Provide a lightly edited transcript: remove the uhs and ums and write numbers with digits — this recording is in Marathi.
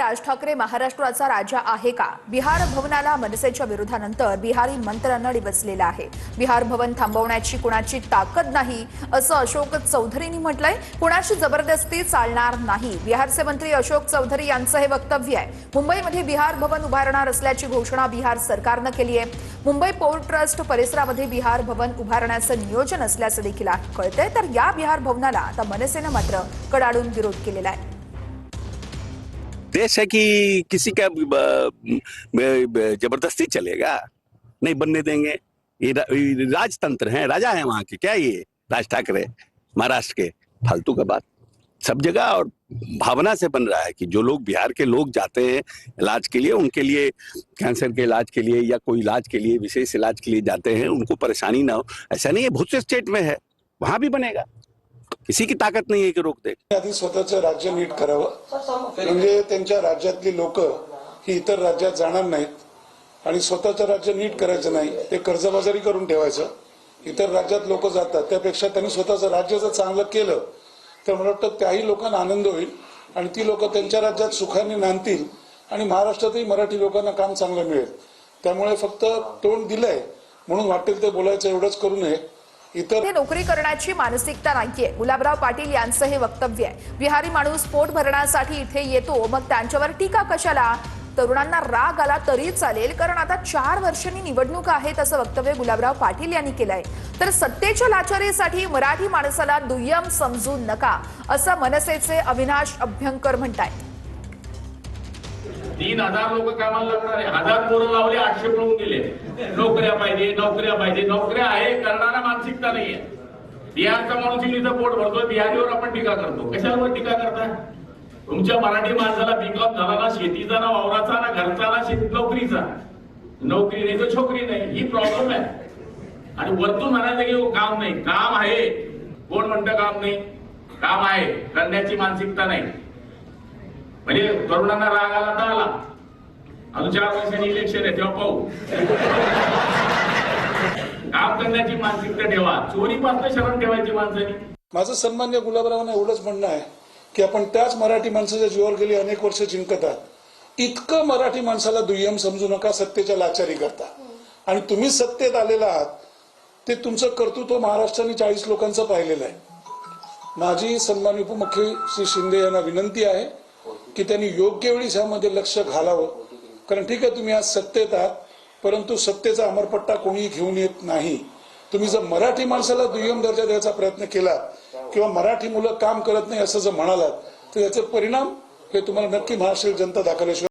राज ठाकरे महाराष्ट्राचा राजा आहे का? बिहार भवनाला मनसेच्या विरोधानंतर बिहारी मंत्र्यांना डिवचलेलं आहे। बिहार भवन थांबवण्याची कुणाची ताकद नाही असं अशोक चौधरींनी म्हटलंय। कुणाची जबरदस्ती चालणार नाही, बिहारचे मंत्री अशोक चौधरी यांचं हे वक्तव्य आहे। मुंबईमध्ये बिहार भवन उभारणार असल्याची घोषणा बिहार सरकारनं केली आहे। मुंबई पोर्ट ट्रस्ट परिसरामध्ये बिहार भवन उभारण्याचं नियोजन असल्याचं देखील कळतंय। तर या बिहार भवनाला आता मनसेनं मात्र कडाडून विरोध केलेला आहे। देश है कि किसी का जबरदस्ती चलेगा, नहीं बनने देंगे। ये राजतंत्र है, राजा है वहां के। क्या ये राज ठाकरे महाराष्ट्र के? फालतू का बात। सब जगह और भावना से बन रहा है कि जो लोग बिहार के लोग जाते हैं इलाज के लिए, उनके लिए कैंसर के इलाज के लिए या कोई इलाज के लिए, विशेष इलाज के लिए जाते हैं, उनको परेशानी ना हो। ऐसा नहीं है, बहुत से स्टेट में है, वहां भी बनेगा। किसी की ताकद नाही आहे की रोक दे। आधी स्वतःचं राज्य नीट करावं, म्हणजे त्यांच्या राज्यातली लोक ही इतर राज्यात जाणार नाहीत आणि स्वतःचं राज्य नीट करायचं नाही, ते कर्जबाजारी करून ठेवायचं। इतर राज्यात लोक जातात, त्यापेक्षा त्यांनी स्वतःचं राज्य जर चांगलं केलं तर मला वाटतं त्याही लोकांना आनंद होईल आणि ती लोक त्यांच्या राज्यात सुखाने नांदतील आणि महाराष्ट्रातही मराठी लोकांना काम चांगलं मिळेल। त्यामुळे फक्त तोंड दिलंय म्हणून वाटेल ते बोलायचं एवढंच करू नये। इथे नोकरी करण्याची मानसिकता नाहीये, गुलाबराव पाटील यांचं हे वक्तव्य आहे। बिहारी माणूस पोट भरण्यासाठी इथे येतो, मग त्यांच्यावर टीका कशाला? तरुणांना राग आला तरी चालेल, कारण आता 4 वर्षांनी निवडणूक आहेत असं वक्तव्य गुलाबराव पाटील यांनी केलंय। तर सत्तेच्या लाचारीसाठी मराठी माणसाला दुय्यम समजू नका असं मनसेचे अविनाश अभ्यंकर म्हणतायत। 3000 लोक कामाला लागणार आहे, 1000 पोरं लावले, 800 पळून गेले। नोकऱ्या पाहिजे, नोकऱ्या पाहिजे, नोकऱ्या आहे, करणारा मानसिकता नाहीये। बिहारचा माणूस इथं पोट भरतोय, बिहारीवर आपण टीका करतो। कशावर टीका करताय? तुमच्या मराठी माणसाला बीकॉम झाला ना, शेतीचा ना, वावराचा ना, घरचा ना, शेती नोकरीचा, नोकरी नाही तर छोकरी नाही, ही प्रॉब्लेम आहे। आणि वरतून म्हणायचं की काम नाही, काम आहे। कोण म्हणतं काम नाही? काम आहे, करण्याची मानसिकता नाही। म्हणजे तरुणांना राग आला तर आला, अजून 4 वर्षांनी इलेक्शन आहे तेव्हा पाहू। काम करण्याची मानसिकता ठेवा, चोरीपासून शरण ठेवायची माणसाने। माझं सन्मान्य गुलाबरावांना एवढंच म्हणणं आहे की आपण त्याच मराठी माणसाच्या जीवावर गेली अनेक वर्ष जिंकतात। इतकं मराठी माणसाला दुय्यम समजू नका, सत्तेच्या लाचारी करता। आणि तुम्ही सत्तेत आलेला आहात, ते तुमचं कर्तृत्व महाराष्ट्राने 40 लोकांचं पाहिलेलं आहे। माझी सन्माननीय उपमुख्यमंत्री श्री शिंदे यांना विनंती आहे की त्यांनी योग्य वेळी यामध्ये लक्ष घालावं। कारण ठीक आहे, तुम्ही आज सत्तेत आहात, परंतु सत्तेचा अमरपट्टा कोणीही घेऊन येत नाही। तुम्ही जर मराठी माणसाला दुय्यम दर्जा द्यायचा प्रयत्न केला किंवा मराठी मुलं काम करत नाही असं जर म्हणालात तर याचे परिणाम हे तुम्हाला नक्की महाराष्ट्रातील जनता दाखवल्याशिवाय